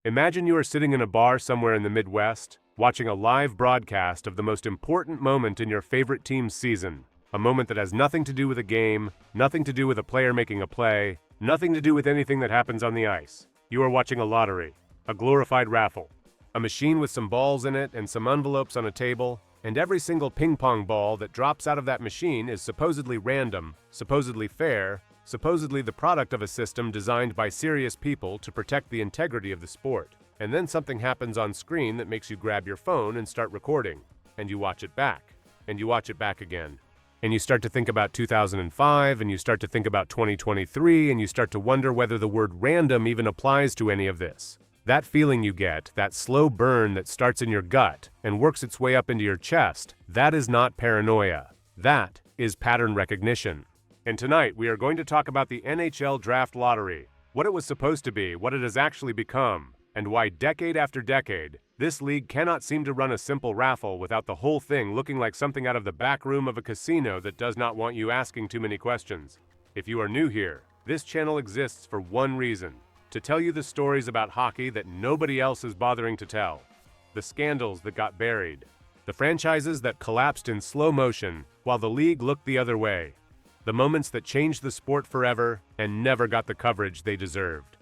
Imagine you are sitting in a bar somewhere in the Midwest, watching a live broadcast of the most important moment in your favorite team's season. A moment that has nothing to do with a game, nothing to do with a player making a play, nothing to do with anything that happens on the ice. You are watching a lottery, a glorified raffle, a machine with some balls in it and some envelopes on a table, and every single ping pong ball that drops out of that machine is supposedly random, supposedly fair, supposedly the product of a system designed by serious people to protect the integrity of the sport. And then something happens on screen that makes you grab your phone and start recording, and you watch it back, and you watch it back again. And you start to think about 2005, and you start to think about 2023, and you start to wonder whether the word random even applies to any of this. That feeling you get, that slow burn that starts in your gut and works its way up into your chest, that is not paranoia. That is pattern recognition. And tonight, we are going to talk about the NHL Draft Lottery, what it was supposed to be, what it has actually become, and why decade after decade, this league cannot seem to run a simple raffle without the whole thing looking like something out of the back room of a casino that does not want you asking too many questions. If you are new here, this channel exists for one reason: to tell you the stories about hockey that nobody else is bothering to tell. The scandals that got buried. The franchises that collapsed in slow motion while the league looked the other way. The moments that changed the sport forever and never got the coverage they deserved.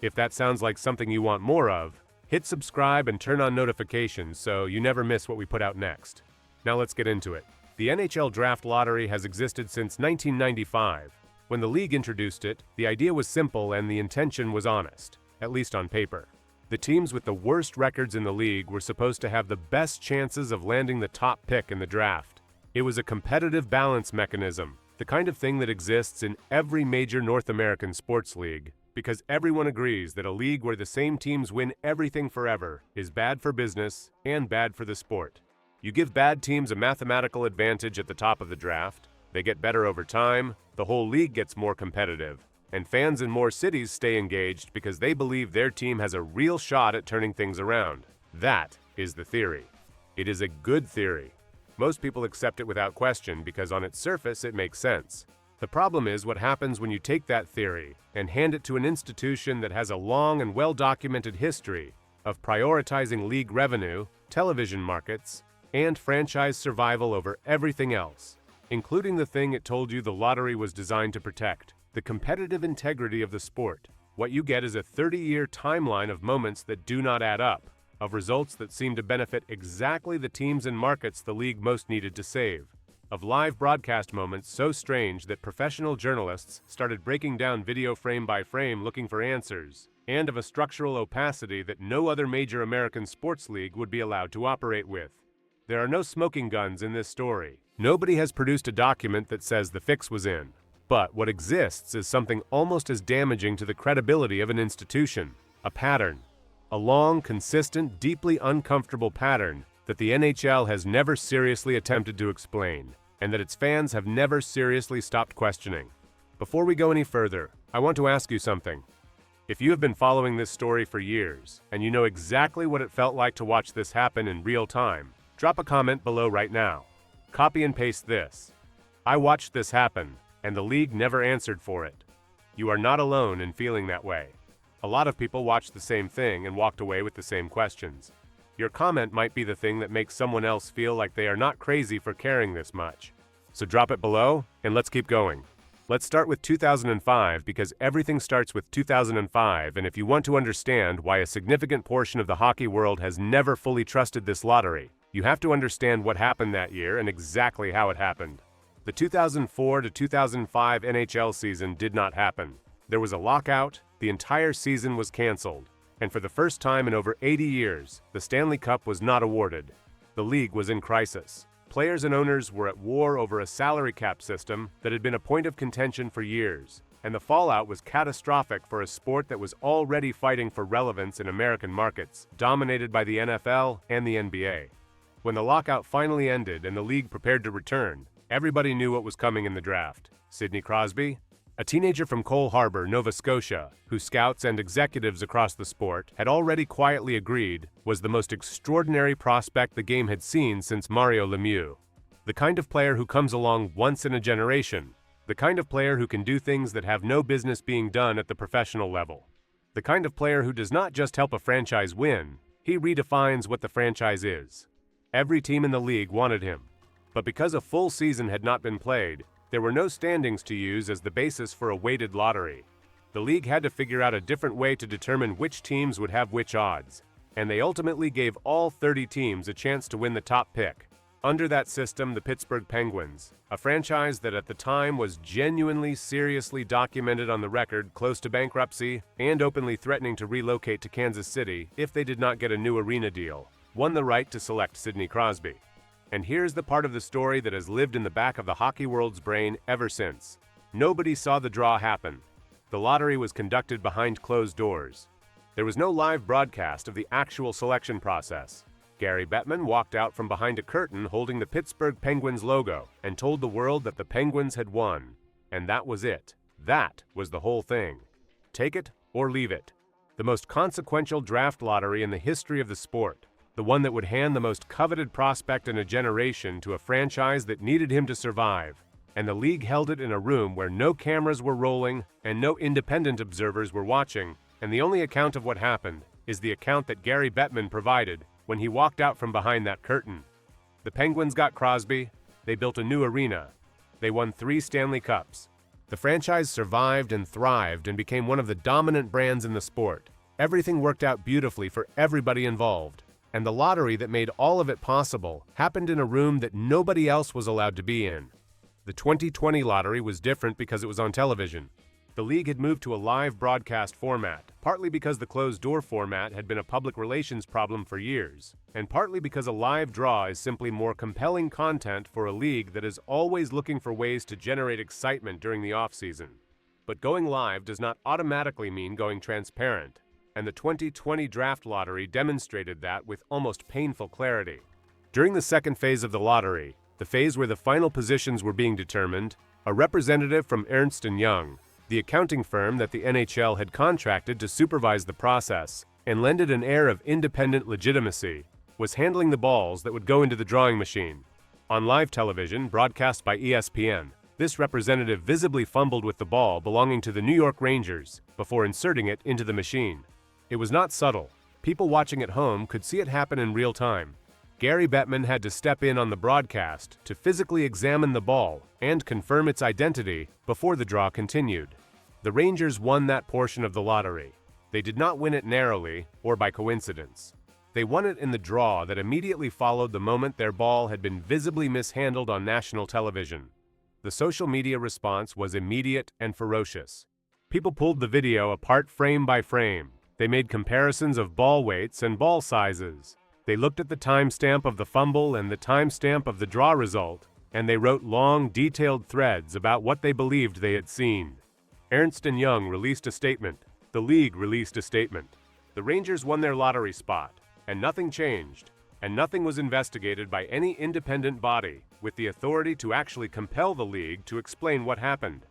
If that sounds like something you want more of, hit subscribe and turn on notifications so you never miss what we put out next. Now let's get into it. The NHL Draft Lottery has existed since 1995. When the league introduced it, the idea was simple and the intention was honest, at least on paper. The teams with the worst records in the league were supposed to have the best chances of landing the top pick in the draft. It was a competitive balance mechanism, the kind of thing that exists in every major North American sports league, because everyone agrees that a league where the same teams win everything forever is bad for business and bad for the sport. You give bad teams a mathematical advantage at the top of the draft, they get better over time, the whole league gets more competitive, and fans in more cities stay engaged because they believe their team has a real shot at turning things around. That is the theory. It is a good theory. Most people accept it without question because on its surface it makes sense. The problem is what happens when you take that theory and hand it to an institution that has a long and well-documented history of prioritizing league revenue, television markets, and franchise survival over everything else, including the thing it told you the lottery was designed to protect, the competitive integrity of the sport. What you get is a 30-year timeline of moments that do not add up, of results that seem to benefit exactly the teams and markets the league most needed to save, of live broadcast moments so strange that professional journalists started breaking down video frame by frame looking for answers, and of a structural opacity that no other major American sports league would be allowed to operate with. There are no smoking guns in this story. Nobody has produced a document that says the fix was in. But what exists is something almost as damaging to the credibility of an institution: a pattern. A long, consistent, deeply uncomfortable pattern that the NHL has never seriously attempted to explain, and that its fans have never seriously stopped questioning. Before we go any further, I want to ask you something. If you have been following this story for years, and you know exactly what it felt like to watch this happen in real time, drop a comment below right now. Copy and paste this: "I watched this happen, and the league never answered for it." You are not alone in feeling that way. A lot of people watched the same thing and walked away with the same questions. Your comment might be the thing that makes someone else feel like they are not crazy for caring this much. So drop it below, and let's keep going. Let's start with 2005 because everything starts with 2005, and if you want to understand why a significant portion of the hockey world has never fully trusted this lottery, you have to understand what happened that year and exactly how it happened. The 2004 to 2005 NHL season did not happen. There was a lockout, the entire season was canceled, and for the first time in over 80 years, the Stanley Cup was not awarded. The league was in crisis. Players and owners were at war over a salary cap system that had been a point of contention for years, and the fallout was catastrophic for a sport that was already fighting for relevance in American markets, dominated by the NFL and the NBA. When the lockout finally ended and the league prepared to return, everybody knew what was coming in the draft. Sidney Crosby, a teenager from Cole Harbour, Nova Scotia, who scouts and executives across the sport had already quietly agreed was the most extraordinary prospect the game had seen since Mario Lemieux. The kind of player who comes along once in a generation. The kind of player who can do things that have no business being done at the professional level. The kind of player who does not just help a franchise win, he redefines what the franchise is. Every team in the league wanted him. But because a full season had not been played, there were no standings to use as the basis for a weighted lottery. The league had to figure out a different way to determine which teams would have which odds, and they ultimately gave all 30 teams a chance to win the top pick. Under that system, the Pittsburgh Penguins, a franchise that at the time was genuinely seriously documented on the record close to bankruptcy and openly threatening to relocate to Kansas City if they did not get a new arena deal, won the right to select Sidney Crosby. And here's the part of the story that has lived in the back of the hockey world's brain ever since. Nobody saw the draw happen. The lottery was conducted behind closed doors. There was no live broadcast of the actual selection process. Gary Bettman walked out from behind a curtain holding the Pittsburgh Penguins logo and told the world that the Penguins had won. And that was it. That was the whole thing. Take it or leave it. The most consequential draft lottery in the history of the sport. The one that would hand the most coveted prospect in a generation to a franchise that needed him to survive. And the league held it in a room where no cameras were rolling and no independent observers were watching. And the only account of what happened is the account that Gary Bettman provided when he walked out from behind that curtain. The Penguins got Crosby, they built a new arena, they won 3 Stanley Cups. The franchise survived and thrived and became one of the dominant brands in the sport. Everything worked out beautifully for everybody involved, and the lottery that made all of it possible happened in a room that nobody else was allowed to be in. The 2020 lottery was different because it was on television. The league had moved to a live broadcast format, partly because the closed-door format had been a public relations problem for years, and partly because a live draw is simply more compelling content for a league that is always looking for ways to generate excitement during the offseason. But going live does not automatically mean going transparent, and the 2020 draft lottery demonstrated that with almost painful clarity. During the second phase of the lottery, the phase where the final positions were being determined, a representative from Ernst & Young, the accounting firm that the NHL had contracted to supervise the process and lend it an air of independent legitimacy, was handling the balls that would go into the drawing machine. On live television, broadcast by ESPN, this representative visibly fumbled with the ball belonging to the New York Rangers before inserting it into the machine. It was not subtle. People watching at home could see it happen in real time. Gary Bettman had to step in on the broadcast to physically examine the ball and confirm its identity before the draw continued. The Rangers won that portion of the lottery. They did not win it narrowly or by coincidence. They won it in the draw that immediately followed the moment their ball had been visibly mishandled on national television. The social media response was immediate and ferocious. People pulled the video apart frame by frame. They made comparisons of ball weights and ball sizes. They looked at the timestamp of the fumble and the timestamp of the draw result, and they wrote long, detailed threads about what they believed they had seen. Ernst & Young released a statement. The league released a statement. The Rangers won their lottery spot, and nothing changed, and nothing was investigated by any independent body with the authority to actually compel the league to explain what happened.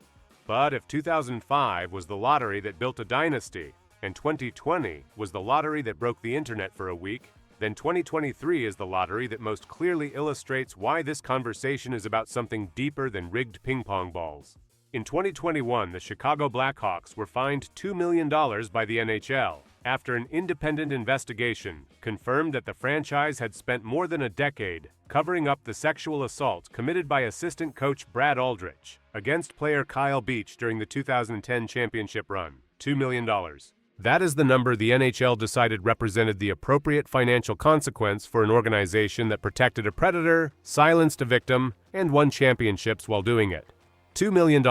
But if 2005 was the lottery that built a dynasty, and 2020 was the lottery that broke the internet for a week, then 2023 is the lottery that most clearly illustrates why this conversation is about something deeper than rigged ping pong balls. In 2021, the Chicago Blackhawks were fined $2 million by the NHL after an independent investigation confirmed that the franchise had spent more than a decade covering up the sexual assault committed by assistant coach Brad Aldrich against player Kyle Beach during the 2010 championship run. $2 million. That is the number the NHL decided represented the appropriate financial consequence for an organization that protected a predator, silenced a victim, and won championships while doing it. $2 million.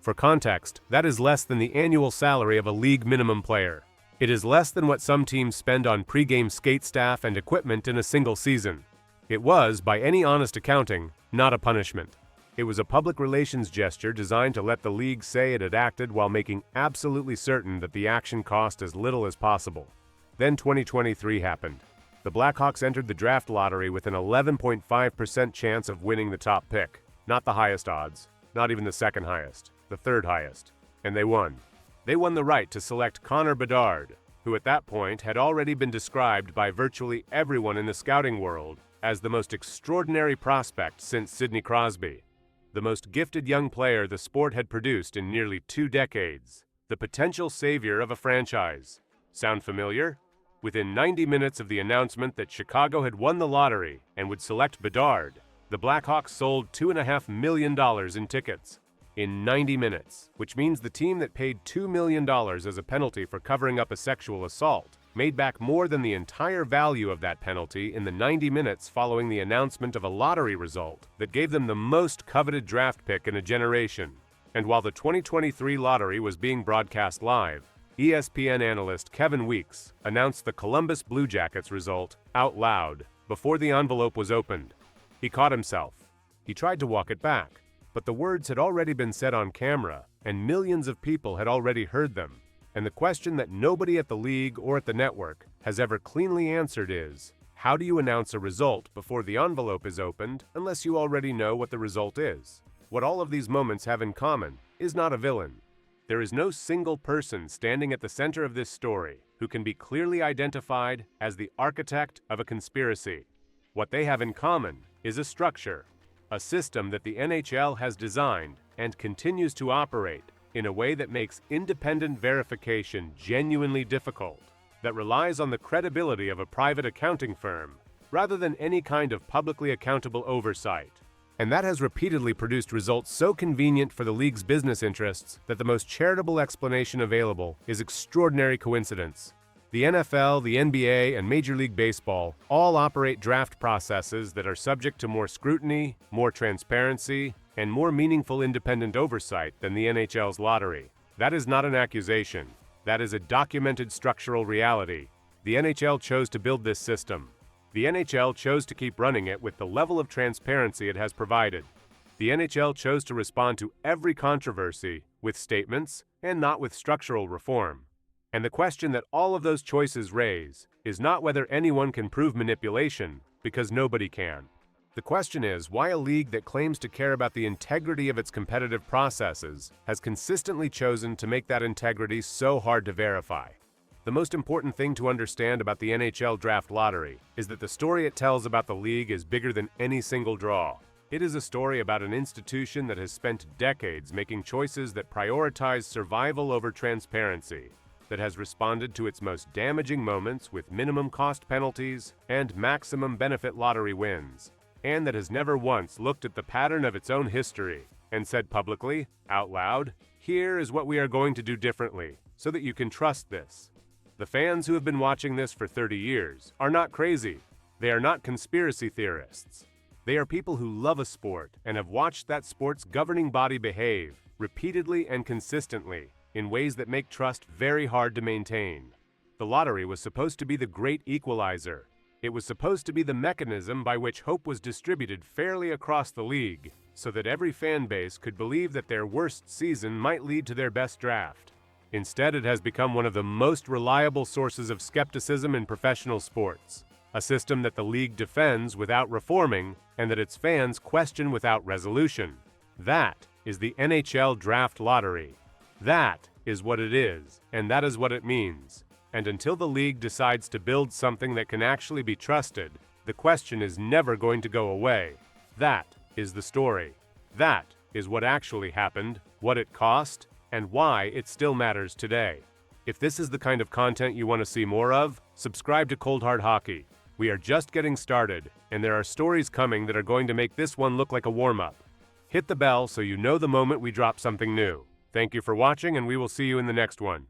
For context, that is less than the annual salary of a league minimum player. It is less than what some teams spend on pregame skate staff and equipment in a single season. It was, by any honest accounting, not a punishment. It was a public relations gesture designed to let the league say it had acted while making absolutely certain that the action cost as little as possible. Then 2023 happened. The Blackhawks entered the draft lottery with an 11.5% chance of winning the top pick. Not the highest odds. Not even the second highest, the third highest. And they won. They won the right to select Connor Bedard, who at that point had already been described by virtually everyone in the scouting world as the most extraordinary prospect since Sidney Crosby, the most gifted young player the sport had produced in nearly 2 decades. the potential savior of a franchise. Sound familiar? Within 90 minutes of the announcement that Chicago had won the lottery and would select Bedard, the Blackhawks sold $2.5 million in tickets. In 90 minutes, which means the team that paid $2 million as a penalty for covering up a sexual assault made back more than the entire value of that penalty in the 90 minutes following the announcement of a lottery result that gave them the most coveted draft pick in a generation. And while the 2023 lottery was being broadcast live, ESPN analyst Kevin Weeks announced the Columbus Blue Jackets result out loud before the envelope was opened. He caught himself. He tried to walk it back, but the words had already been said on camera, and millions of people had already heard them. And the question that nobody at the league or at the network has ever cleanly answered is, how do you announce a result before the envelope is opened unless you already know what the result is? What all of these moments have in common is not a villain. There is no single person standing at the center of this story who can be clearly identified as the architect of a conspiracy. What they have in common is a structure, a system that the NHL has designed and continues to operate in a way that makes independent verification genuinely difficult, that relies on the credibility of a private accounting firm rather than any kind of publicly accountable oversight. And that has repeatedly produced results so convenient for the league's business interests that the most charitable explanation available is extraordinary coincidence. The NFL, the NBA, and Major League Baseball all operate draft processes that are subject to more scrutiny, more transparency, and more meaningful independent oversight than the NHL's lottery. That is not an accusation. That is a documented structural reality. The NHL chose to build this system. The NHL chose to keep running it with the level of transparency it has provided. The NHL chose to respond to every controversy with statements and not with structural reform. And the question that all of those choices raise is not whether anyone can prove manipulation, because nobody can. The question is why a league that claims to care about the integrity of its competitive processes has consistently chosen to make that integrity so hard to verify. The most important thing to understand about the NHL Draft Lottery is that the story it tells about the league is bigger than any single draw. It is a story about an institution that has spent decades making choices that prioritize survival over transparency, that has responded to its most damaging moments with minimum cost penalties and maximum benefit lottery wins, and that has never once looked at the pattern of its own history and said publicly, out loud, here is what we are going to do differently, so that you can trust this. The fans who have been watching this for 30 years are not crazy. They are not conspiracy theorists. They are people who love a sport and have watched that sport's governing body behave repeatedly and consistently in ways that make trust very hard to maintain. The lottery was supposed to be the great equalizer. It was supposed to be the mechanism by which hope was distributed fairly across the league, so that every fan base could believe that their worst season might lead to their best draft. Instead, it has become one of the most reliable sources of skepticism in professional sports, a system that the league defends without reforming and that its fans question without resolution. That is the NHL Draft Lottery. That is what it is, and that is what it means. And until the league decides to build something that can actually be trusted, the question is never going to go away. That is the story. That is what actually happened, what it cost, and why it still matters today. If this is the kind of content you want to see more of, subscribe to Cold Hard Hockey. We are just getting started, and there are stories coming that are going to make this one look like a warm-up. Hit the bell so you know the moment we drop something new. Thank you for watching, and we will see you in the next one.